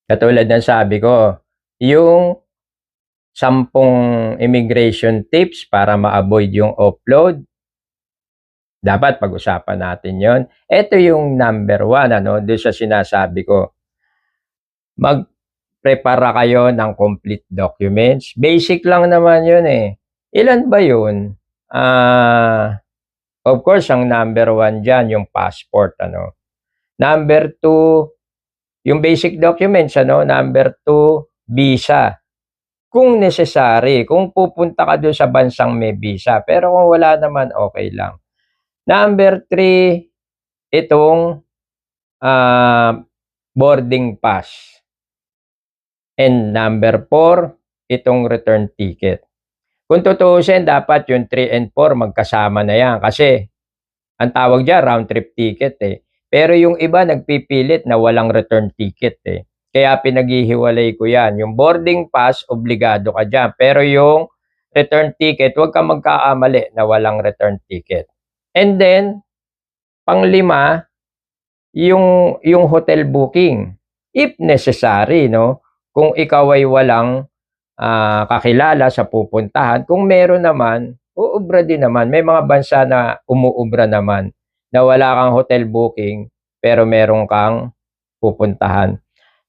Katulad ng sabi ko, yung 10 immigration tips para ma-avoid yung offload, dapat pag-usapan natin yon. Ito yung number 1 do'n sa sinasabi ko. Magprepara kayo ng complete documents. Basic lang naman yun, eh. Ilan ba yun? Of course ang number 1 diyan yung passport Number 2, yung basic documents Number 2, visa. Kung necessary, kung pupunta ka dun sa bansang may visa, pero kung wala naman, okay lang. Number 3, itong, boarding pass. And number 4, itong return ticket. Kung tutuusin, dapat yung 3 and 4 magkasama na yan kasi ang tawag diyan round trip ticket, eh. Pero yung iba nagpipilit na walang return ticket, eh. Kaya pinaghihiwalay ko yan. Yung boarding pass, obligado ka diyan. Pero yung return ticket, huwag kang magkakamali na walang return ticket. And then, pang-5, yung hotel booking. If necessary, kung ikaw ay walang kakilala sa pupuntahan, kung meron naman, uubra din naman. May mga bansa na umuubra naman na wala kang hotel booking pero meron kang pupuntahan.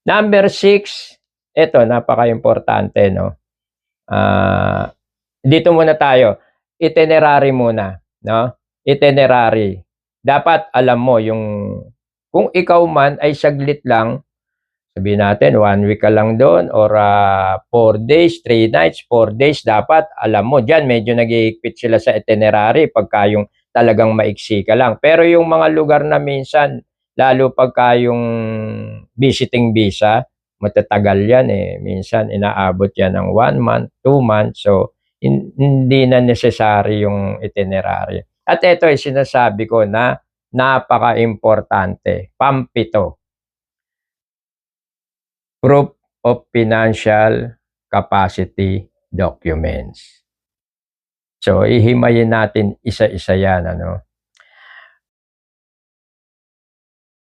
Number 6, ito napaka-importante dito muna tayo. Itinerary muna, Itinerary. Dapat alam mo yung kung ikaw man ay saglit lang, sabihin natin 1 week ka lang doon or 4 days, 3 nights, 4 days, dapat alam mo diyan medyo naghihigpit sila sa itinerary pagka yung talagang maiksi ka lang. Pero yung mga lugar na minsan, lalo pagka yung visiting visa, matatagal yan, eh. Minsan inaabot yan ng 1 month, 2 months. So, hindi na necessary yung itinerary. At ito ay sinasabi ko na napaka-importante, pang-7, proof of financial capacity documents. So, ihimayin natin isa-isa yan,